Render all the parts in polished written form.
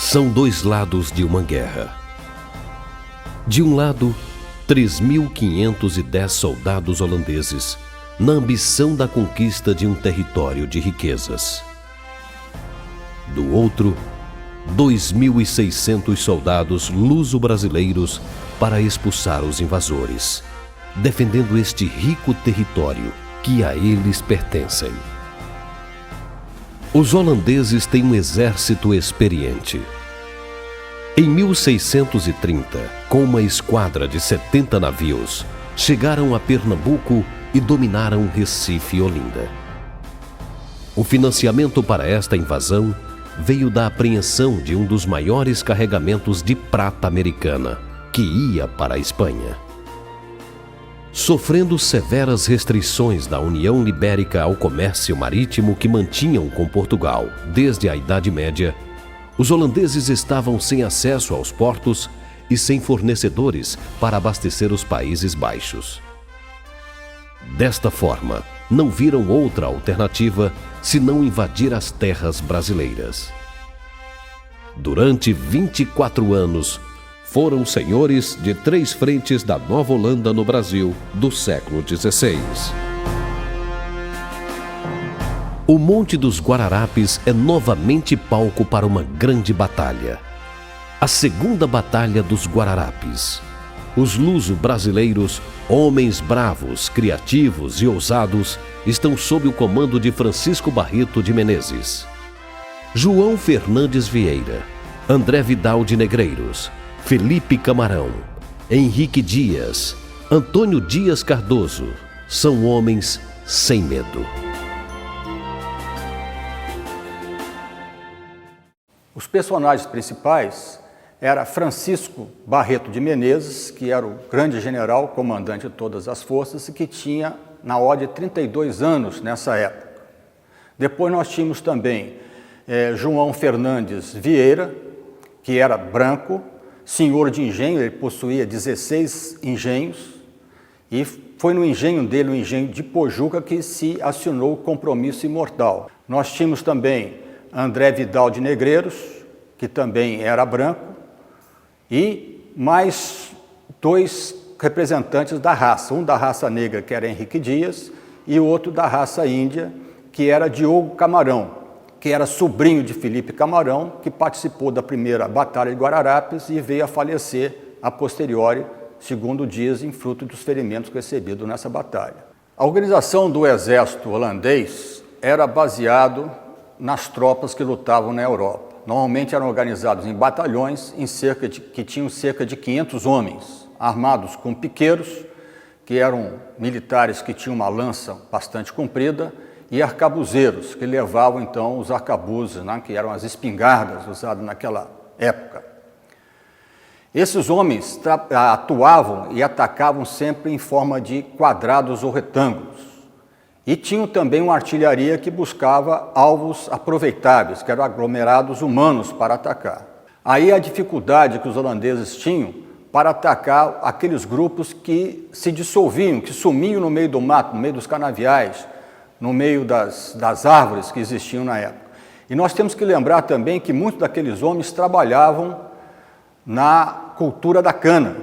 São dois lados de uma guerra. De um lado, 3.510 soldados holandeses, na ambição da conquista de um território de riquezas. Do outro, 2.600 soldados luso-brasileiros para expulsar os invasores, defendendo este rico território que a eles pertencem. Os holandeses têm um exército experiente. Em 1630, com uma esquadra de 70 navios, chegaram a Pernambuco e dominaram Recife e Olinda. O financiamento para esta invasão veio da apreensão de um dos maiores carregamentos de prata americana, que ia para a Espanha. Sofrendo severas restrições da União Ibérica ao comércio marítimo que mantinham com Portugal desde a Idade Média, os holandeses estavam sem acesso aos portos e sem fornecedores para abastecer os Países Baixos. Desta forma, não viram outra alternativa senão invadir as terras brasileiras. Durante 24 anos, foram senhores de 3 frentes da Nova Holanda no Brasil do século XVI. O Monte dos Guararapes é novamente palco para uma grande batalha. A Segunda Batalha dos Guararapes. Os luso-brasileiros, homens bravos, criativos e ousados, estão sob o comando de Francisco Barreto de Menezes, João Fernandes Vieira, André Vidal de Negreiros, Felipe Camarão, Henrique Dias, Antônio Dias Cardoso. São homens sem medo. Os personagens principais eram Francisco Barreto de Menezes, que era o grande general, comandante de todas as forças, e que tinha na ordem de 32 anos nessa época. Depois nós tínhamos também João Fernandes Vieira, que era branco, senhor de engenho, ele possuía 16 engenhos, e foi no engenho dele, o engenho de Pojuca, que se assinou o compromisso imortal. Nós tínhamos também André Vidal de Negreiros, que também era branco, e mais 2 representantes da raça, um da raça negra, que era Henrique Dias, e o outro da raça índia, que era Diogo Camarão, que era sobrinho de Felipe Camarão, que participou da primeira Batalha de Guararapes e veio a falecer a posteriori, segundo dizem, fruto dos ferimentos recebidos nessa batalha. A organização do exército holandês era baseado nas tropas que lutavam na Europa. Normalmente eram organizados em batalhões que tinham cerca de 500 homens, armados com piqueiros, que eram militares que tinham uma lança bastante comprida, e arcabuzeiros, que levavam então os arcabuzes, né, que eram as espingardas usadas naquela época. Esses homens atuavam e atacavam sempre em forma de quadrados ou retângulos. E tinham também uma artilharia que buscava alvos aproveitáveis, que eram aglomerados humanos para atacar. Aí a dificuldade que os holandeses tinham para atacar aqueles grupos que se dissolviam, que sumiam no meio do mato, no meio dos canaviais, no meio das árvores que existiam na época. E nós temos que lembrar também que muitos daqueles homens trabalhavam na cultura da cana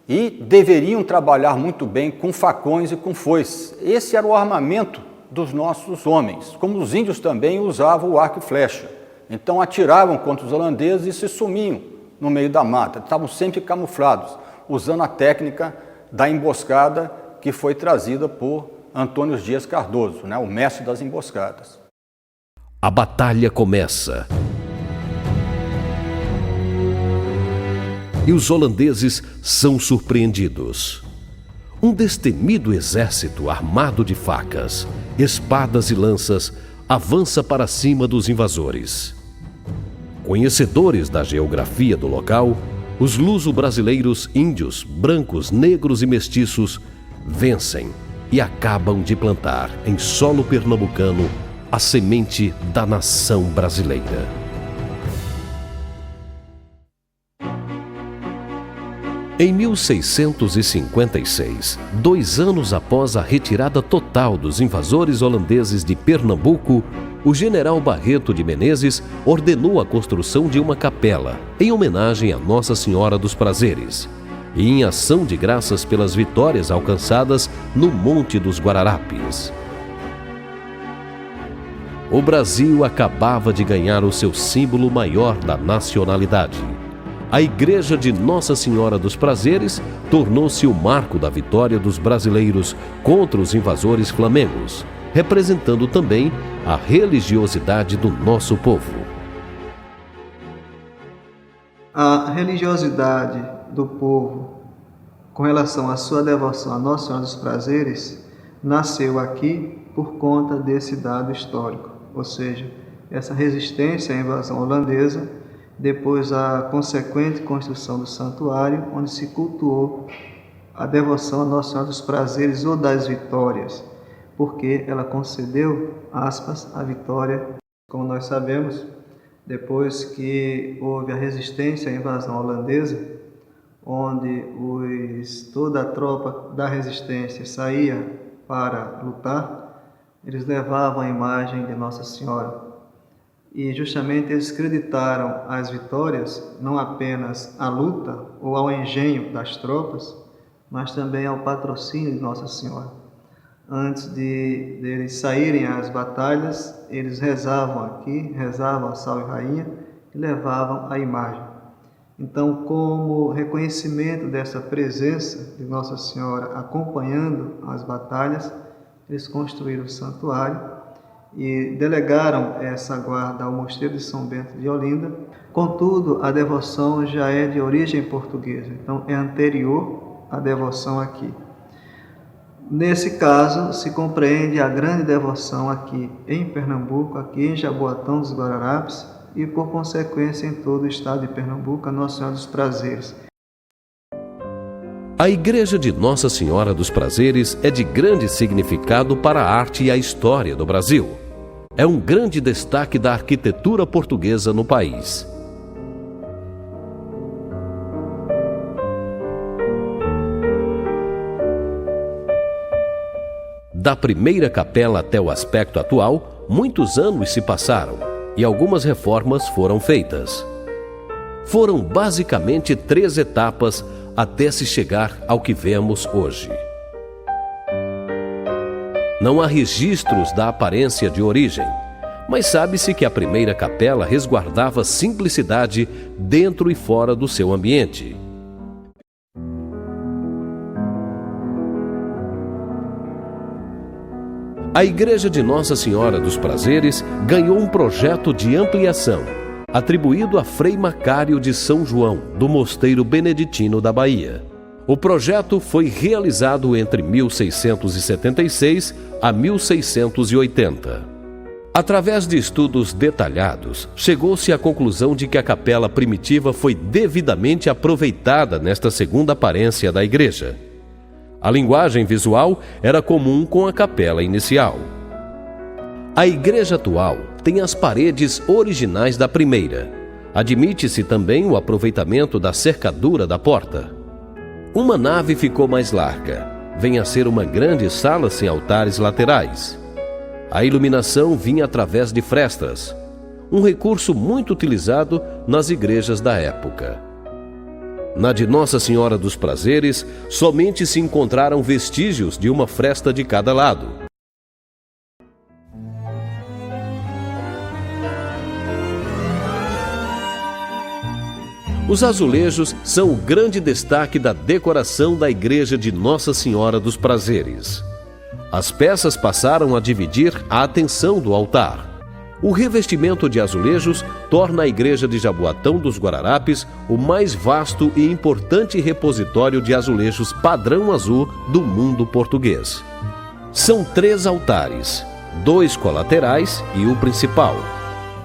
e deveriam trabalhar muito bem com facões e com foices. Esse era o armamento dos nossos homens, como os índios também usavam o arco e flecha. Então atiravam contra os holandeses e se sumiam no meio da mata. Estavam sempre camuflados, usando a técnica da emboscada que foi trazida por Antônio Dias Cardoso, né, o mestre das emboscadas. A batalha começa. E os holandeses são surpreendidos. Um destemido exército armado de facas, espadas e lanças avança para cima dos invasores. Conhecedores da geografia do local, os luso-brasileiros, índios, brancos, negros e mestiços vencem e acabam de plantar em solo pernambucano a semente da nação brasileira. Em 1656, 2 anos após a retirada total dos invasores holandeses de Pernambuco, o general Barreto de Menezes ordenou a construção de uma capela em homenagem a Nossa Senhora dos Prazeres e em ação de graças pelas vitórias alcançadas no Monte dos Guararapes. O Brasil acabava de ganhar o seu símbolo maior da nacionalidade. A Igreja de Nossa Senhora dos Prazeres tornou-se o marco da vitória dos brasileiros contra os invasores flamengos, representando também a religiosidade do nosso povo. A religiosidade do povo com relação à sua devoção à Nossa Senhora dos Prazeres nasceu aqui por conta desse dado histórico, ou seja, essa resistência à invasão holandesa, depois a consequente construção do santuário, onde se cultuou a devoção à Nossa Senhora dos Prazeres ou das Vitórias, porque ela concedeu, aspas, a vitória, como nós sabemos, depois que houve a resistência à invasão holandesa, onde toda a tropa da resistência saía para lutar, eles levavam a imagem de Nossa Senhora. E justamente eles creditaram as vitórias não apenas à luta ou ao engenho das tropas, mas também ao patrocínio de Nossa Senhora. Antes de eles saírem às batalhas, eles rezavam aqui, rezavam a Salve Rainha e levavam a imagem. Então, como reconhecimento dessa presença de Nossa Senhora acompanhando as batalhas, eles construíram o santuário e delegaram essa guarda ao Mosteiro de São Bento de Olinda. Contudo, a devoção já é de origem portuguesa, então é anterior à devoção aqui. Nesse caso, se compreende a grande devoção aqui em Pernambuco, aqui em Jaboatão dos Guararapes e, por consequência, em todo o estado de Pernambuco, a Nossa Senhora dos Prazeres. A Igreja de Nossa Senhora dos Prazeres é de grande significado para a arte e a história do Brasil. É um grande destaque da arquitetura portuguesa no país. Da primeira capela até o aspecto atual, muitos anos se passaram e algumas reformas foram feitas. Foram basicamente 3 etapas até se chegar ao que vemos hoje. Não há registros da aparência de origem, mas sabe-se que a primeira capela resguardava simplicidade dentro e fora do seu ambiente. A Igreja de Nossa Senhora dos Prazeres ganhou um projeto de ampliação, atribuído a Frei Macário de São João, do Mosteiro Beneditino da Bahia. O projeto foi realizado entre 1676 a 1680. Através de estudos detalhados, chegou-se à conclusão de que a capela primitiva foi devidamente aproveitada nesta segunda aparência da igreja. A linguagem visual era comum com a capela inicial. A igreja atual tem as paredes originais da primeira. Admite-se também o aproveitamento da cercadura da porta. Uma nave ficou mais larga. Vem a ser uma grande sala sem altares laterais. A iluminação vinha através de frestas, um recurso muito utilizado nas igrejas da época. Na de Nossa Senhora dos Prazeres, somente se encontraram vestígios de uma fresta de cada lado. Os azulejos são o grande destaque da decoração da igreja de Nossa Senhora dos Prazeres. As peças passaram a dividir a atenção do altar. O revestimento de azulejos torna a igreja de Jaboatão dos Guararapes o mais vasto e importante repositório de azulejos padrão azul do mundo português. São 3 altares, 2 colaterais e o principal.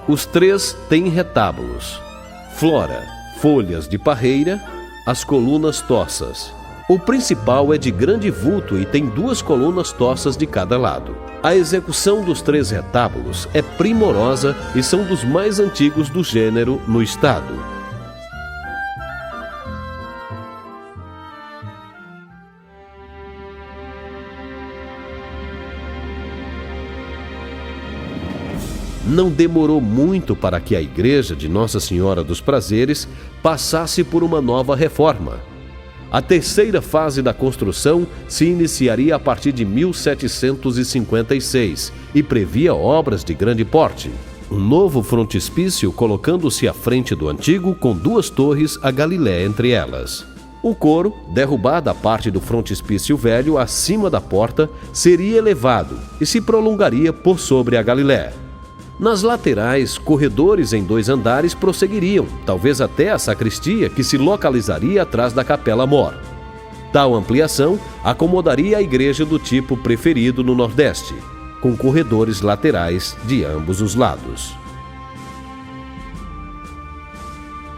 Os 3 têm retábulos, flora, folhas de parreira, as colunas tossas. O principal é de grande vulto e tem 2 colunas tossas de cada lado. A execução dos 3 retábulos é primorosa e são dos mais antigos do gênero no estado. Não demorou muito para que a igreja de Nossa Senhora dos Prazeres passasse por uma nova reforma. A terceira fase da construção se iniciaria a partir de 1756 e previa obras de grande porte. Um novo frontispício colocando-se à frente do antigo, com 2 torres a Galiléia entre elas. O coro, derrubada a parte do frontispício velho acima da porta, seria elevado e se prolongaria por sobre a Galiléia. Nas laterais, corredores em 2 andares prosseguiriam, talvez até a sacristia, que se localizaria atrás da Capela Mor. Tal ampliação acomodaria a igreja do tipo preferido no Nordeste, com corredores laterais de ambos os lados.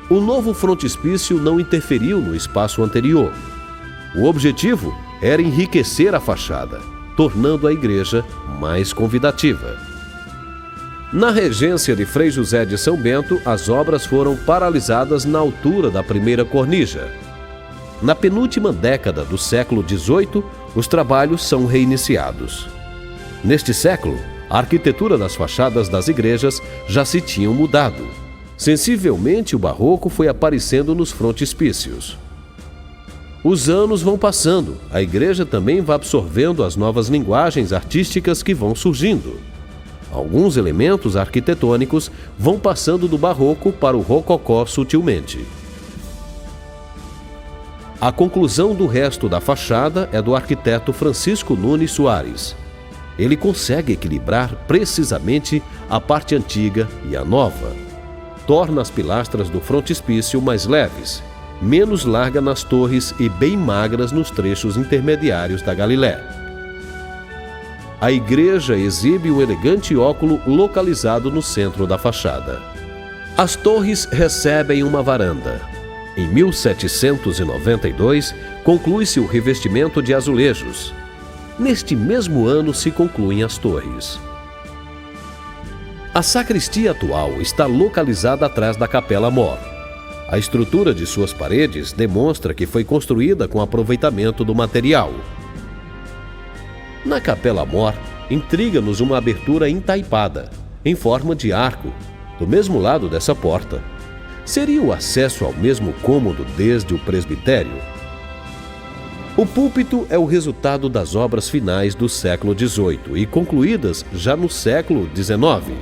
O novo frontispício não interferiu no espaço anterior. O objetivo era enriquecer a fachada, tornando a igreja mais convidativa. Na regência de Frei José de São Bento, as obras foram paralisadas na altura da primeira cornija. Na penúltima década do século XVIII, os trabalhos são reiniciados. Neste século, a arquitetura das fachadas das igrejas já se tinham mudado. Sensivelmente, o barroco foi aparecendo nos frontispícios. Os anos vão passando, a igreja também vai absorvendo as novas linguagens artísticas que vão surgindo. Alguns elementos arquitetônicos vão passando do barroco para o rococó sutilmente. A conclusão do resto da fachada é do arquiteto Francisco Nunes Soares. Ele consegue equilibrar precisamente a parte antiga e a nova. Torna as pilastras do frontispício mais leves, menos larga nas torres e bem magras nos trechos intermediários da Galiléia. A igreja exibe um elegante óculo localizado no centro da fachada. As torres recebem uma varanda. Em 1792, conclui-se o revestimento de azulejos. Neste mesmo ano se concluem as torres. A sacristia atual está localizada atrás da Capela Mor. A estrutura de suas paredes demonstra que foi construída com aproveitamento do material. Na Capela Mor, intriga-nos uma abertura entaipada, em forma de arco, do mesmo lado dessa porta. Seria o acesso ao mesmo cômodo desde o presbitério? O púlpito é o resultado das obras finais do século XVIII e concluídas já no século XIX.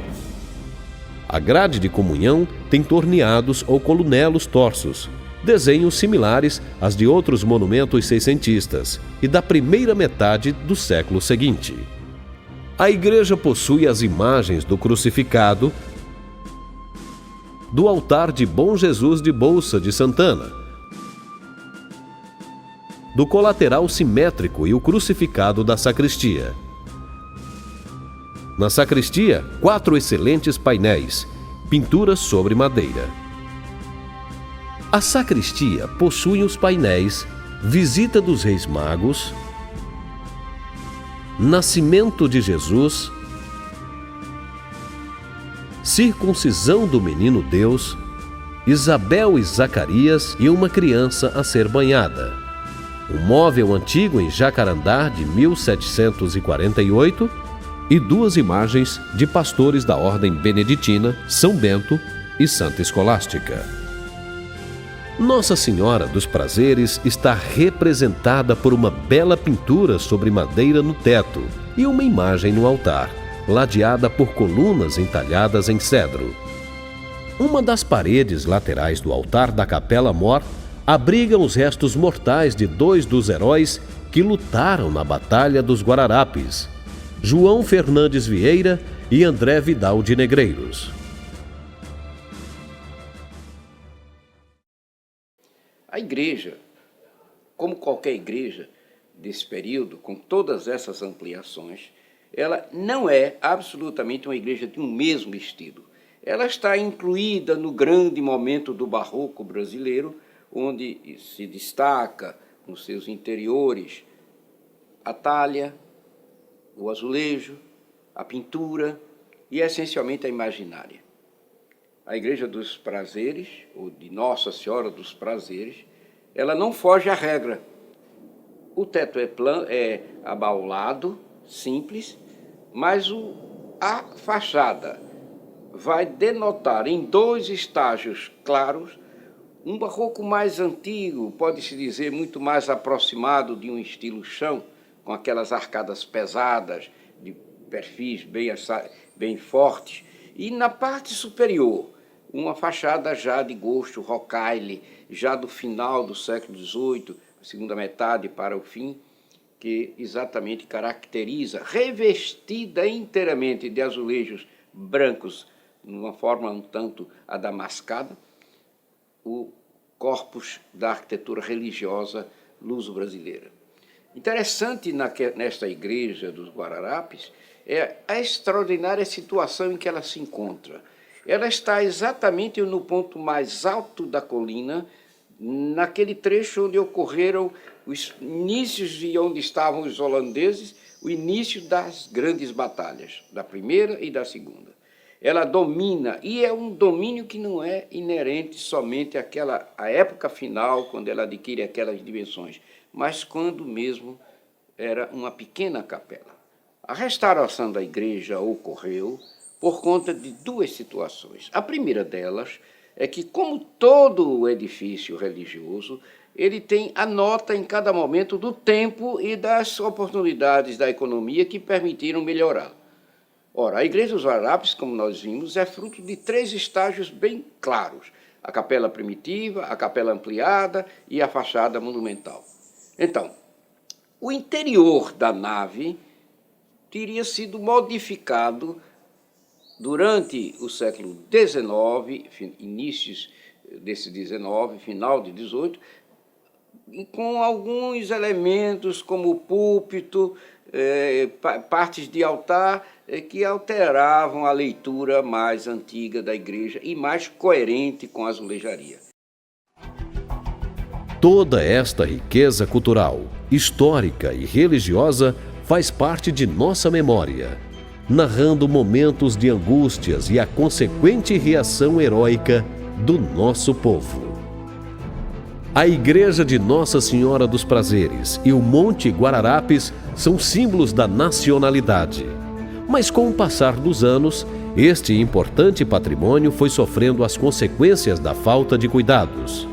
A grade de comunhão tem torneados ou colunelos torsos, desenhos similares às de outros monumentos seiscentistas e da primeira metade do século seguinte. A igreja possui as imagens do crucificado, do altar de Bom Jesus de Bolsa de Santana, do colateral simétrico e o crucificado da sacristia. Na sacristia, 4 excelentes painéis, pinturas sobre madeira. A sacristia possui os painéis Visita dos Reis Magos, Nascimento de Jesus, Circuncisão do Menino Deus, Isabel e Zacarias e uma criança a ser banhada. Um móvel antigo em jacarandá de 1748 e 2 imagens de pastores da ordem beneditina, São Bento e Santa Escolástica. Nossa Senhora dos Prazeres está representada por uma bela pintura sobre madeira no teto e uma imagem no altar, ladeada por colunas entalhadas em cedro. Uma das paredes laterais do altar da Capela Mor abriga os restos mortais de 2 dos heróis que lutaram na Batalha dos Guararapes, João Fernandes Vieira e André Vidal de Negreiros. A igreja, como qualquer igreja desse período, com todas essas ampliações, ela não é absolutamente uma igreja de um mesmo estilo. Ela está incluída no grande momento do barroco brasileiro, onde se destaca nos seus interiores a talha, o azulejo, a pintura e, essencialmente, a imaginária. A Igreja dos Prazeres, ou de Nossa Senhora dos Prazeres, ela não foge à regra. O teto é abaulado, simples, mas a fachada vai denotar em 2 estágios claros um barroco mais antigo, pode-se dizer muito mais aproximado de um estilo chão, com aquelas arcadas pesadas, de perfis bem fortes, e na parte superior, uma fachada já de gosto rocaille, já do final do século XVIII, segunda metade para o fim, que exatamente caracteriza, revestida inteiramente de azulejos brancos, numa forma um tanto adamascada, o corpus da arquitetura religiosa luso-brasileira. Interessante nesta igreja dos Guararapes é a extraordinária situação em que ela se encontra. Ela está exatamente no ponto mais alto da colina, naquele trecho onde ocorreram os inícios de onde estavam os holandeses, o início das grandes batalhas, da primeira e da segunda. Ela domina, e é um domínio que não é inerente somente à época final, quando ela adquire aquelas dimensões, mas quando mesmo era uma pequena capela. A restauração da igreja ocorreu por conta de 2 situações. A primeira delas é que, como todo o edifício religioso, ele tem a nota em cada momento do tempo e das oportunidades da economia que permitiram melhorá-lo. Ora, a Igreja dos Guararapes, como nós vimos, é fruto de 3 estágios bem claros: a capela primitiva, a capela ampliada e a fachada monumental. Então, o interior da nave teria sido modificado durante o século XIX, inícios desse XIX, final de XVIII, com alguns elementos como o púlpito, partes de altar, que alteravam a leitura mais antiga da igreja e mais coerente com a azulejaria. Toda esta riqueza cultural, histórica e religiosa faz parte de nossa memória, narrando momentos de angústias e a consequente reação heróica do nosso povo. A Igreja de Nossa Senhora dos Prazeres e o Monte Guararapes são símbolos da nacionalidade. Mas com o passar dos anos, este importante patrimônio foi sofrendo as consequências da falta de cuidados.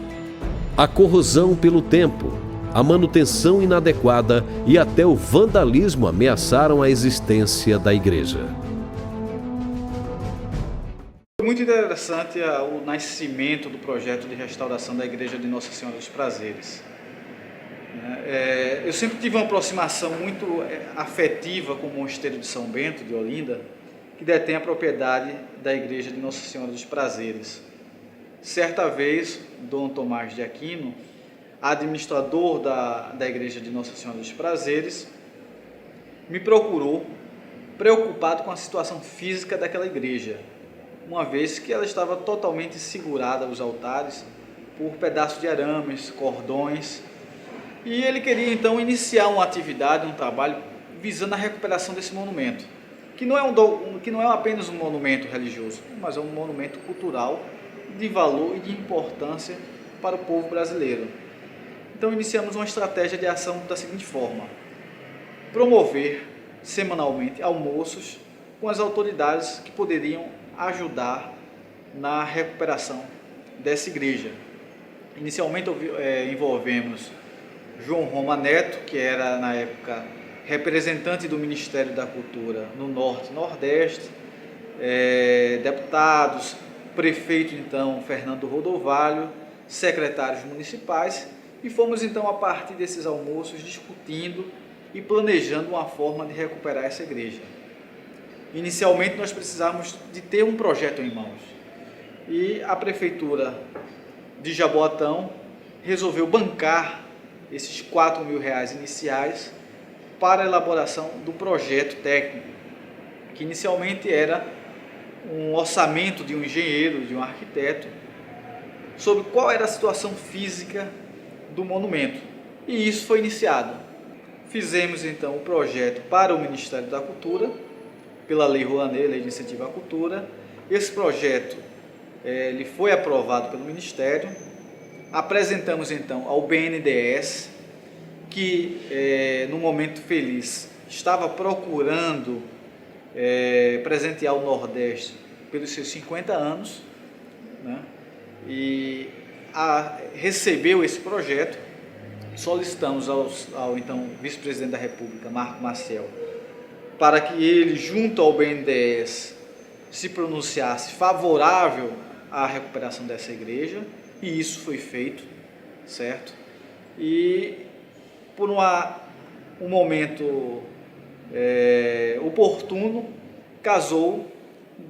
A corrosão pelo tempo, a manutenção inadequada e até o vandalismo ameaçaram a existência da igreja. Foi muito interessante o nascimento do projeto de restauração da Igreja de Nossa Senhora dos Prazeres. Eu sempre tive uma aproximação muito afetiva com o Mosteiro de São Bento, de Olinda, que detém a propriedade da Igreja de Nossa Senhora dos Prazeres. Certa vez, Dom Tomás de Aquino, administrador da Igreja de Nossa Senhora dos Prazeres, me procurou, preocupado com a situação física daquela igreja, uma vez que ela estava totalmente segurada aos altares por pedaços de arames, cordões, e ele queria então iniciar uma atividade, um trabalho visando a recuperação desse monumento, que não é apenas um monumento religioso, mas é um monumento cultural de valor e de importância para o povo brasileiro. Então iniciamos uma estratégia de ação da seguinte forma: promover semanalmente almoços com as autoridades que poderiam ajudar na recuperação dessa igreja. Inicialmente envolvemos João Roma Neto, que era na época representante do Ministério da Cultura no Norte e Nordeste, deputados, prefeito então Fernando Rodovalho, secretários municipais, e fomos então a partir desses almoços discutindo e planejando uma forma de recuperar essa igreja. Inicialmente nós precisávamos de ter um projeto em mãos, e a prefeitura de Jaboatão resolveu bancar esses R$4.000 iniciais para a elaboração do projeto técnico, que inicialmente era um orçamento de um engenheiro, de um arquiteto, sobre qual era a situação física do monumento. E isso foi iniciado. Fizemos então o projeto para o Ministério da Cultura, pela Lei Rouanet, Lei de Incentivo à Cultura. Esse projeto ele foi aprovado pelo Ministério. Apresentamos então ao BNDES, que no momento feliz estava procurando presentear o Nordeste pelos seus 50 anos, né? E recebeu esse projeto. Solicitamos ao então vice-presidente da República, Marco Maciel, para que ele, junto ao BNDES, se pronunciasse favorável à recuperação dessa igreja, e isso foi feito, certo? E por um momento oportuno, casou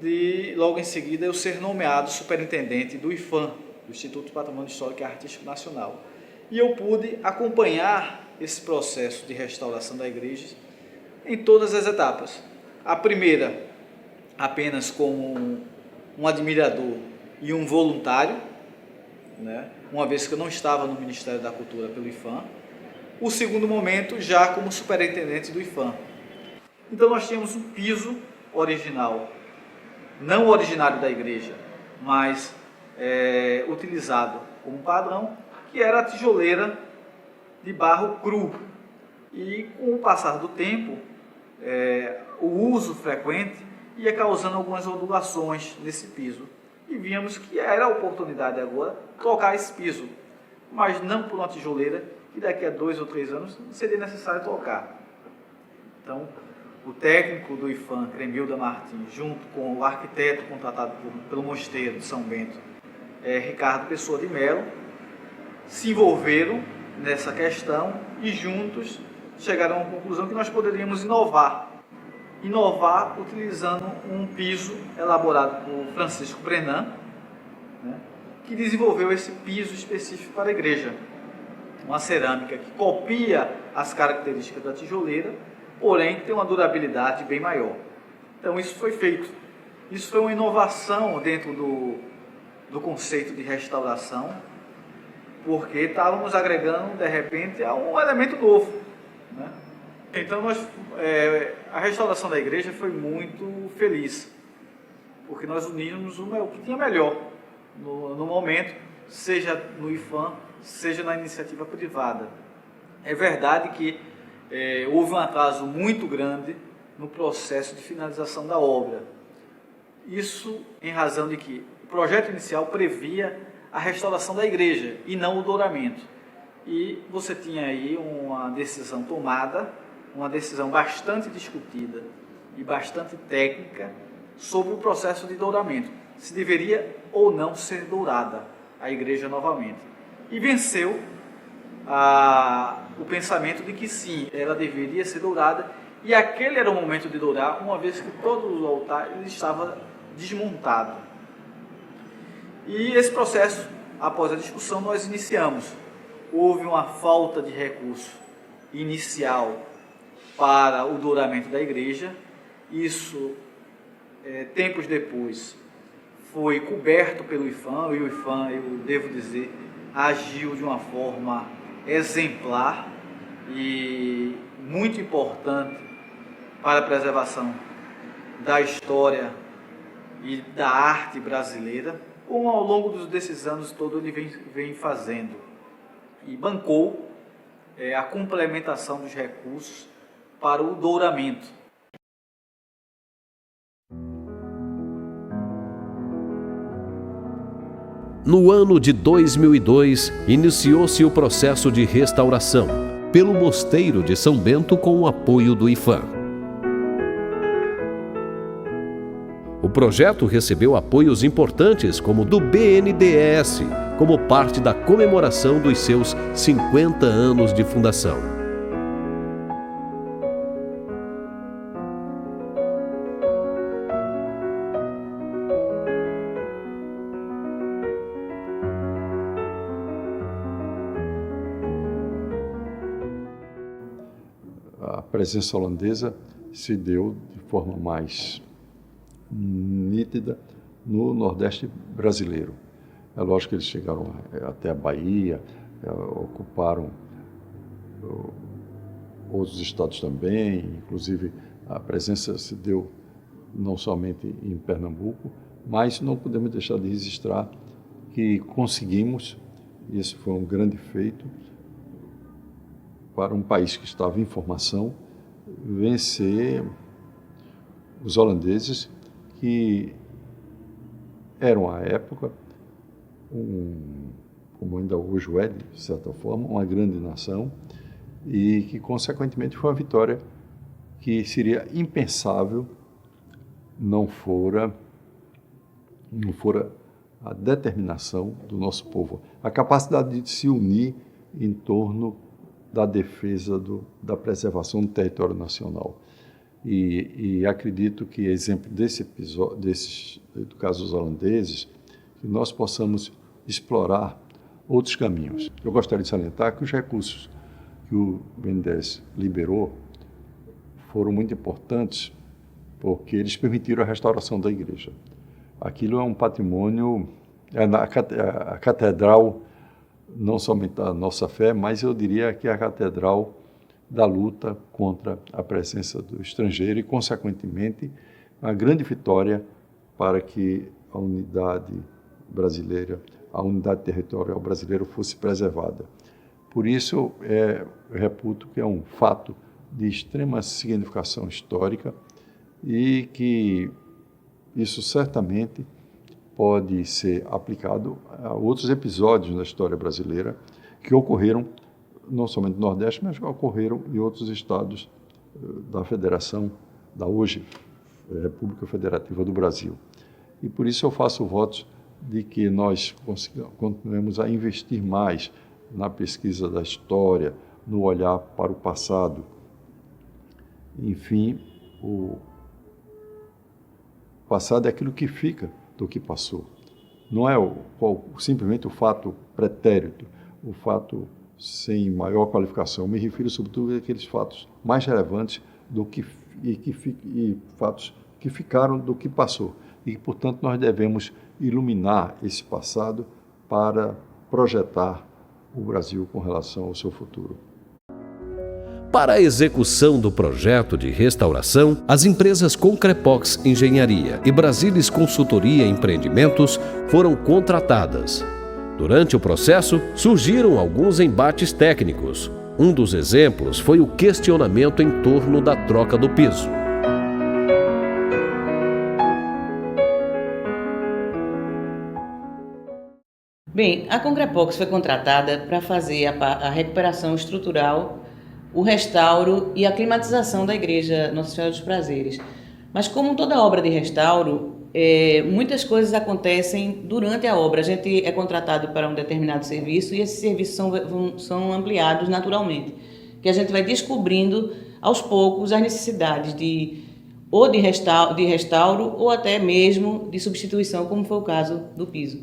de logo em seguida eu ser nomeado superintendente do IPHAN, do Instituto de Patrimônio Histórico e Artístico Nacional. E eu pude acompanhar esse processo de restauração da igreja em todas as etapas. A primeira, apenas como um admirador e um voluntário, né? Uma vez que eu não estava no Ministério da Cultura pelo IPHAN. O segundo momento, já como superintendente do IPHAN. Então nós tínhamos um piso original, não originário da igreja, mas utilizado como padrão, que era a tijoleira de barro cru. E com o passar do tempo, o uso frequente ia causando algumas ondulações nesse piso. E víamos que era a oportunidade agora trocar esse piso, mas não por uma tijoleira que daqui a 2 ou 3 anos seria necessário trocar. Então, o técnico do IPHAN, Cremilda Martins, junto com o arquiteto contratado pelo Mosteiro de São Bento, Ricardo Pessoa de Mello, se envolveram nessa questão e juntos chegaram à conclusão que nós poderíamos inovar utilizando um piso elaborado por Francisco Brenan, né, que desenvolveu esse piso específico para a igreja. Uma cerâmica que copia as características da tijoleira, porém tem uma durabilidade bem maior. Então isso foi feito. Isso foi uma inovação dentro do conceito de restauração, porque estávamos agregando, de repente, a um elemento novo, né? Então, a restauração da igreja foi muito feliz, porque nós unimos o que tinha melhor no momento, seja no IPHAN, seja na iniciativa privada. É verdade que houve um atraso muito grande no processo de finalização da obra. Isso em razão de que o projeto inicial previa a restauração da igreja e não o douramento. E você tinha aí uma decisão tomada, uma decisão bastante discutida e bastante técnica sobre o processo de douramento, se deveria ou não ser dourada a igreja novamente. E venceu o pensamento de que sim, ela deveria ser dourada, e aquele era o momento de dourar, uma vez que todo o altar estava desmontado. E esse processo, após a discussão, nós iniciamos. Houve uma falta de recurso inicial para o douramento da igreja. Isso, tempos depois, foi coberto pelo IPHAN, e o IPHAN, eu devo dizer, agiu de uma forma exemplar e muito importante para a preservação da história e da arte brasileira, como ao longo desses anos todos ele vem fazendo. E bancou a complementação dos recursos para o douramento. No ano de 2002, iniciou-se o processo de restauração pelo Mosteiro de São Bento com o apoio do IPHAN. O projeto recebeu apoios importantes como do BNDES, como parte da comemoração dos seus 50 anos de fundação. A presença holandesa se deu de forma mais nítida no Nordeste brasileiro. É lógico que eles chegaram até a Bahia, ocuparam outros estados também, inclusive a presença se deu não somente em Pernambuco, mas não podemos deixar de registrar que conseguimos, e esse foi um grande feito, para um país que estava em formação, vencer os holandeses que eram à época, como ainda hoje é, de certa forma, uma grande nação, e que, consequentemente, foi uma vitória que seria impensável não fora a determinação do nosso povo, a capacidade de se unir em torno da defesa da preservação do território nacional. E acredito que, exemplo desse episódio, do caso dos holandeses, que nós possamos explorar outros caminhos. Eu gostaria de salientar que os recursos que o BNDES liberou foram muito importantes porque eles permitiram a restauração da igreja. Aquilo é um patrimônio, a catedral, não somente da nossa fé, mas eu diria que é a catedral da luta contra a presença do estrangeiro e, consequentemente, uma grande vitória para que a unidade brasileira, a unidade territorial brasileira fosse preservada. Por isso, eu reputo que é um fato de extrema significação histórica e que isso certamente pode ser aplicado a outros episódios da história brasileira que ocorreram não somente no Nordeste, mas ocorreram em outros estados da Federação, da hoje República Federativa do Brasil. E por isso eu faço votos de que nós continuemos a investir mais na pesquisa da história, no olhar para o passado. Enfim, o passado é aquilo que fica do que passou. Não é simplesmente o fato pretérito, o fato sem maior qualificação. Me refiro, sobretudo, àqueles fatos mais relevantes e fatos que ficaram do que passou. E, portanto, nós devemos iluminar esse passado para projetar o Brasil com relação ao seu futuro. Para a execução do projeto de restauração, as empresas Concrepox Engenharia e Brasilis Consultoria Empreendimentos foram contratadas. Durante o processo, surgiram alguns embates técnicos. Um dos exemplos foi o questionamento em torno da troca do piso. Bem, a Concrepox foi contratada para fazer a recuperação estrutural, o restauro e a climatização da Igreja Nossa Senhora dos Prazeres. Mas como toda obra de restauro, muitas coisas acontecem durante a obra. A gente é contratado para um determinado serviço e esses serviços são ampliados naturalmente, que a gente vai descobrindo aos poucos as necessidades de restauro ou até mesmo de substituição, como foi o caso do piso.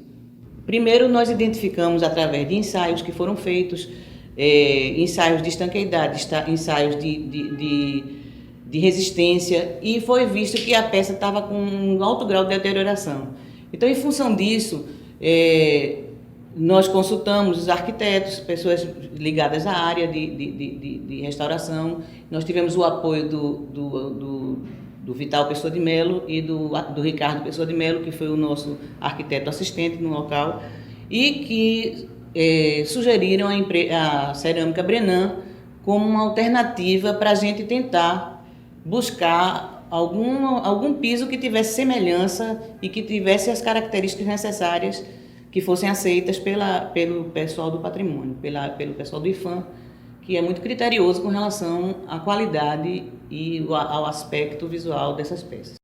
Primeiro, nós identificamos através de ensaios que foram feitos, ensaios de estanqueidade, ensaios de resistência, e foi visto que a peça estava com um alto grau de deterioração. Então, em função disso, nós consultamos os arquitetos, pessoas ligadas à área de restauração. Nós tivemos o apoio do Vital Pessoa de Melo e do Ricardo Pessoa de Melo, que foi o nosso arquiteto assistente no local, e que sugeriram a cerâmica Brenan como uma alternativa para a gente tentar buscar algum piso que tivesse semelhança e que tivesse as características necessárias que fossem aceitas pelo pessoal do patrimônio, pelo pessoal do IFAM, que é muito criterioso com relação à qualidade e ao aspecto visual dessas peças.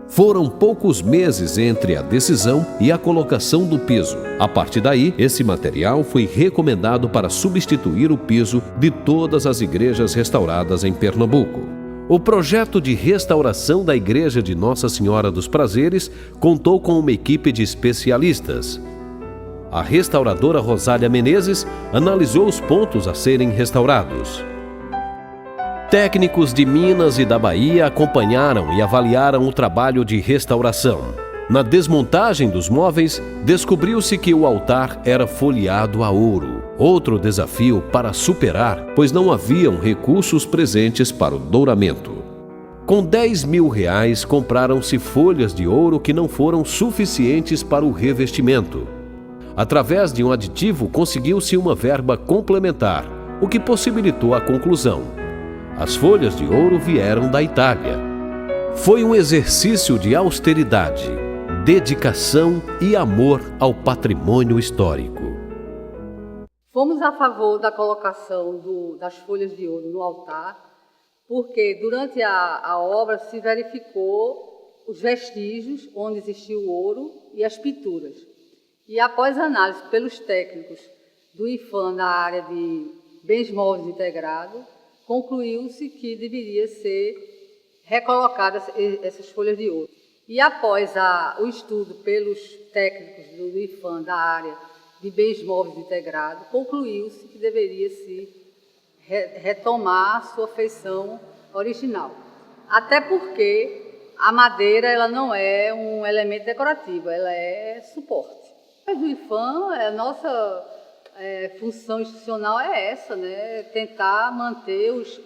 Foram poucos meses entre a decisão e a colocação do piso. A partir daí, esse material foi recomendado para substituir o piso de todas as igrejas restauradas em Pernambuco. O projeto de restauração da Igreja de Nossa Senhora dos Prazeres contou com uma equipe de especialistas. A restauradora Rosália Menezes analisou os pontos a serem restaurados. Técnicos de Minas e da Bahia acompanharam e avaliaram o trabalho de restauração. Na desmontagem dos móveis, descobriu-se que o altar era folheado a ouro. Outro desafio para superar, pois não haviam recursos presentes para o douramento. Com R$10.000, compraram-se folhas de ouro que não foram suficientes para o revestimento. Através de um aditivo, conseguiu-se uma verba complementar, o que possibilitou a conclusão. As folhas de ouro vieram da Itália. Foi um exercício de austeridade, dedicação e amor ao patrimônio histórico. Fomos a favor da colocação das folhas de ouro no altar, porque durante a obra se verificou os vestígios onde existia o ouro e as pinturas. E após análise pelos técnicos do IPHAN na área de bens móveis integrados, concluiu-se que deveria ser recolocadas essas folhas de ouro. E após o estudo pelos técnicos do IPHAN da área de bens móveis integrados, concluiu-se que deveria se retomar a sua feição original. Até porque a madeira ela não é um elemento decorativo, ela é suporte. Mas o IPHAN, a nossa função institucional é essa, né? Tentar manter os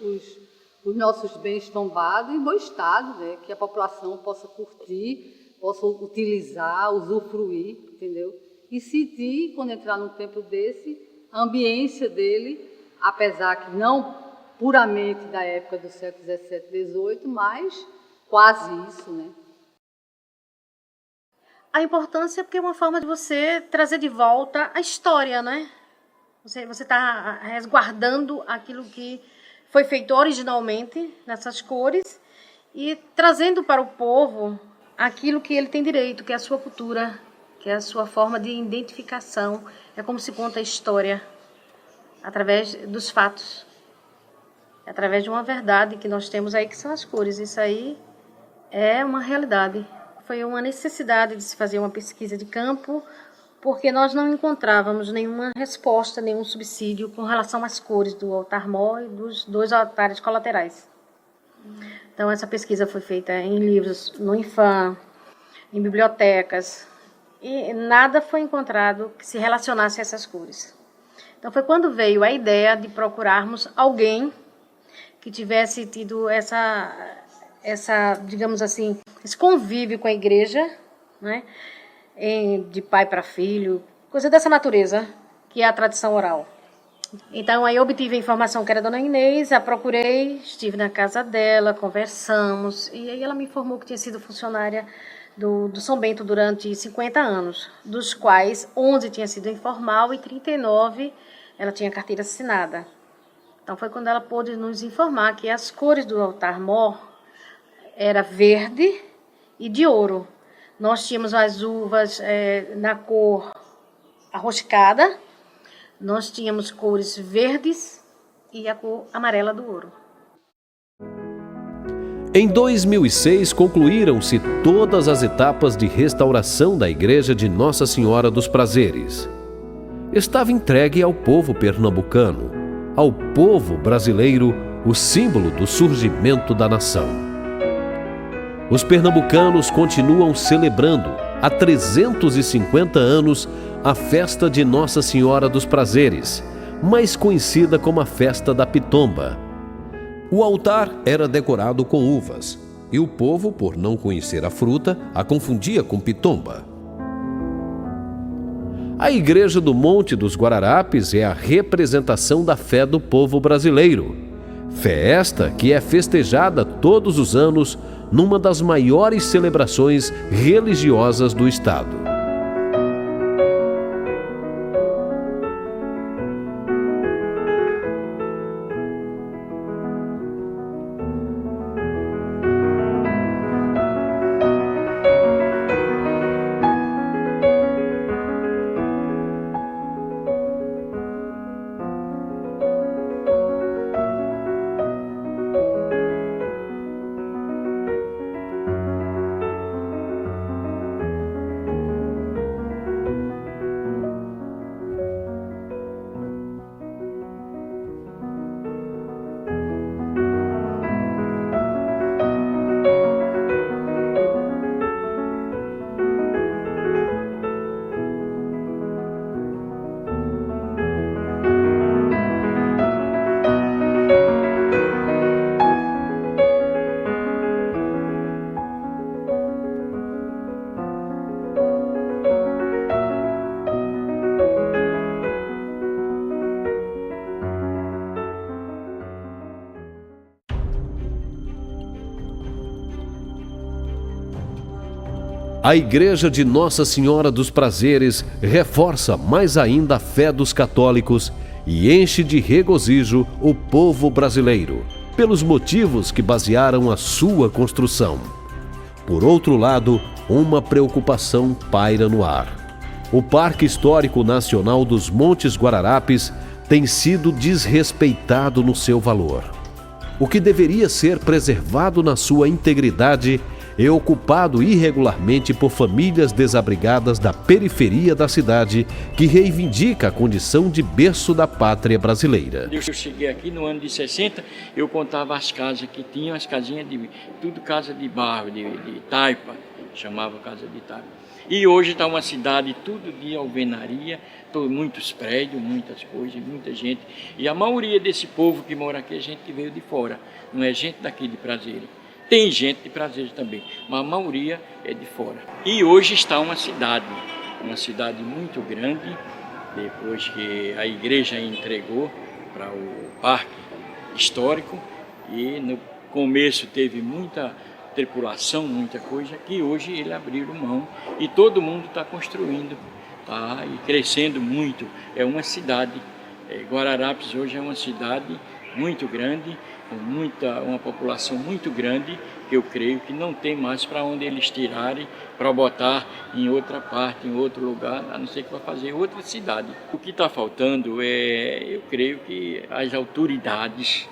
nossos bens tombados em bom estado, né? Que a população possa curtir, possa utilizar, usufruir, entendeu? E sentir, quando entrar num templo desse, a ambiência dele, apesar que não puramente da época do século XVII, XVIII, mas quase isso, né? A importância é porque é uma forma de você trazer de volta a história, né? Você está resguardando aquilo que foi feito originalmente nessas cores e trazendo para o povo aquilo que ele tem direito, que é a sua cultura, que é a sua forma de identificação. É como se conta a história através dos fatos, através de uma verdade que nós temos aí, que são as cores. Isso aí é uma realidade. Foi uma necessidade de se fazer uma pesquisa de campo, porque nós não encontrávamos nenhuma resposta, nenhum subsídio com relação às cores do altar-mor e dos 2 altares colaterais. Então, essa pesquisa foi feita em livros, no IPHAN, em bibliotecas, e nada foi encontrado que se relacionasse a essas cores. Então, foi quando veio a ideia de procurarmos alguém que tivesse tido essa, digamos assim, esse convívio com a igreja, né? De pai para filho, coisa dessa natureza, que é a tradição oral. Então, aí eu obtive a informação que era a dona Inês, a procurei, estive na casa dela, conversamos, e aí ela me informou que tinha sido funcionária do São Bento durante 50 anos, dos quais 11 tinha sido informal e 39 ela tinha carteira assinada. Então, foi quando ela pôde nos informar que as cores do altar-mor era verde e de ouro. Nós tínhamos as uvas na cor arroscada, nós tínhamos cores verdes e a cor amarela do ouro. Em 2006, concluíram-se todas as etapas de restauração da Igreja de Nossa Senhora dos Prazeres. Estava entregue ao povo pernambucano, ao povo brasileiro, o símbolo do surgimento da nação. Os pernambucanos continuam celebrando, há 350 anos, a festa de Nossa Senhora dos Prazeres, mais conhecida como a Festa da Pitomba. O altar era decorado com uvas, e o povo, por não conhecer a fruta, a confundia com pitomba. A Igreja do Monte dos Guararapes é a representação da fé do povo brasileiro. Fé esta que é festejada todos os anos numa das maiores celebrações religiosas do estado. A Igreja de Nossa Senhora dos Prazeres reforça mais ainda a fé dos católicos e enche de regozijo o povo brasileiro, pelos motivos que basearam a sua construção. Por outro lado, uma preocupação paira no ar. O Parque Histórico Nacional dos Montes Guararapes tem sido desrespeitado no seu valor. O que deveria ser preservado na sua integridade é ocupado irregularmente por famílias desabrigadas da periferia da cidade, que reivindica a condição de berço da pátria brasileira. Eu cheguei aqui no ano de 60, eu contava as casas que tinham, as casinhas tudo casa de barro, de taipa, chamava casa de taipa. E hoje está uma cidade tudo de alvenaria, muitos prédios, muitas coisas, muita gente. E a maioria desse povo que mora aqui é gente que veio de fora, não é gente daqui de Prazeres. Tem gente de Prazeres também, mas a maioria é de fora. E hoje está uma cidade muito grande, depois que a igreja entregou para o Parque Histórico, e no começo teve muita tripulação, muita coisa, que hoje eles abriram mão e todo mundo está construindo, tá? E crescendo muito. É uma cidade, Guararapes hoje é uma cidade muito grande, com uma população muito grande, que eu creio que não tem mais para onde eles tirarem, para botar em outra parte, em outro lugar, a não ser que vai fazer outra cidade. O que está faltando eu creio que as autoridades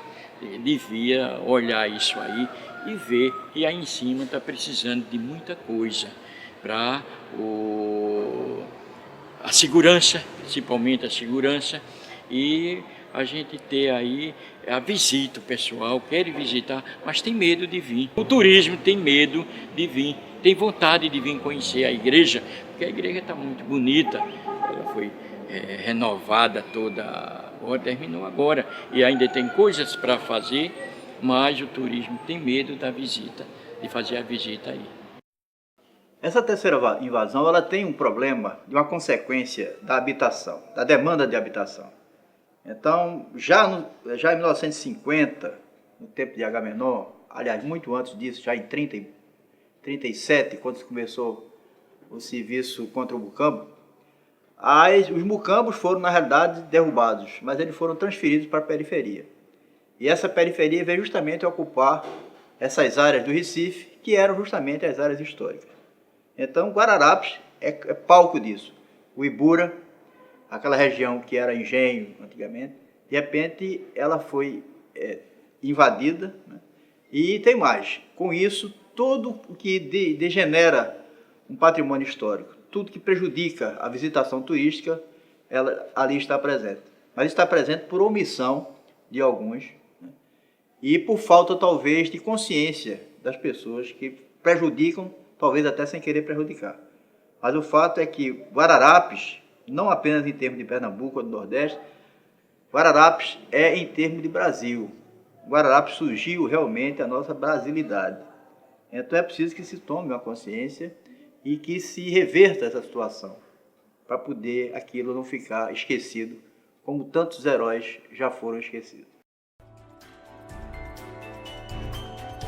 deviam olhar isso aí e ver que aí em cima está precisando de muita coisa para a segurança, principalmente a segurança, e a gente ter aí a visita, o pessoal quer visitar, mas tem medo de vir. O turismo tem medo de vir, tem vontade de vir conhecer a igreja, porque a igreja está muito bonita, ela foi renovada toda, agora terminou agora, e ainda tem coisas para fazer, mas o turismo tem medo da visita, de fazer a visita aí. Essa terceira invasão, ela tem um problema de uma consequência da habitação, da demanda de habitação. Então, já em 1950, no tempo de Agamenon, aliás, muito antes disso, já em 37, quando começou o serviço contra o Mucambo, os mucambos foram, na realidade, derrubados, mas eles foram transferidos para a periferia. E essa periferia veio justamente ocupar essas áreas do Recife, que eram justamente as áreas históricas. Então, Guararapes é palco disso. O Ibura, aquela região que era engenho antigamente, de repente ela foi invadida, né? E tem mais. Com isso, tudo o que degenera um patrimônio histórico, tudo que prejudica a visitação turística, ela ali está presente. Mas está presente por omissão de alguns, né? E por falta, talvez, de consciência das pessoas que prejudicam, talvez até sem querer prejudicar. Mas o fato é que Guararapes, não apenas em termos de Pernambuco ou do Nordeste, Guararapes é em termos de Brasil. Guararapes surgiu realmente a nossa brasilidade. Então é preciso que se tome uma consciência e que se reverta essa situação, para poder aquilo não ficar esquecido, como tantos heróis já foram esquecidos.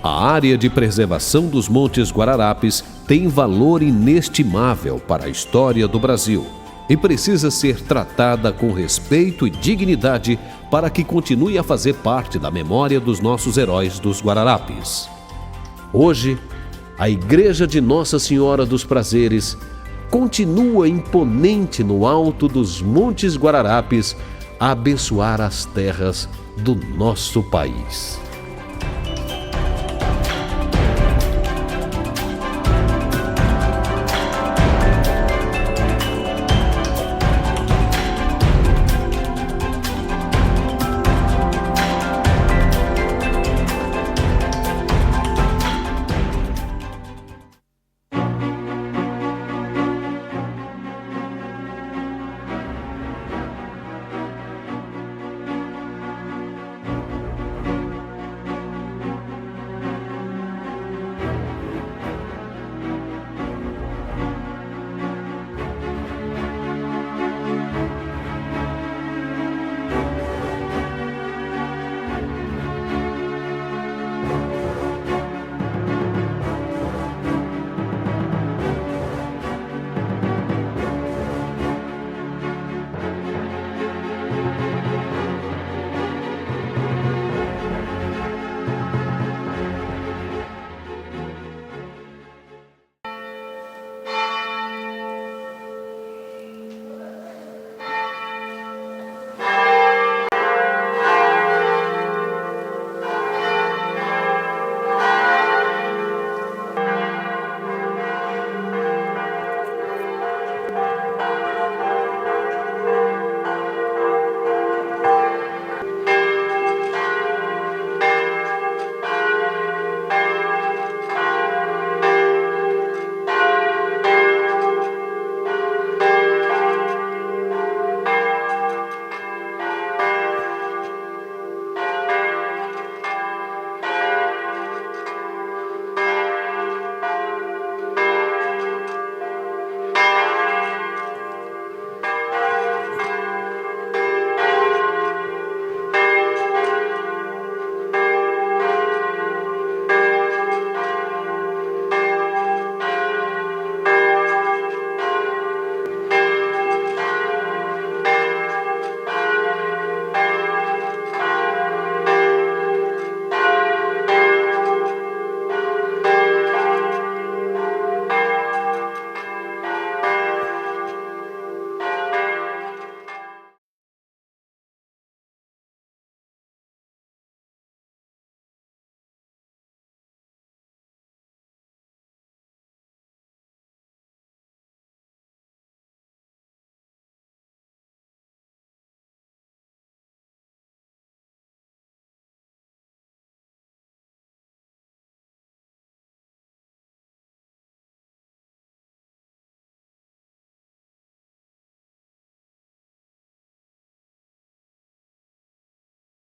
A área de preservação dos Montes Guararapes tem valor inestimável para a história do Brasil e precisa ser tratada com respeito e dignidade para que continue a fazer parte da memória dos nossos heróis dos Guararapes. Hoje, a Igreja de Nossa Senhora dos Prazeres continua imponente no alto dos Montes Guararapes a abençoar as terras do nosso país.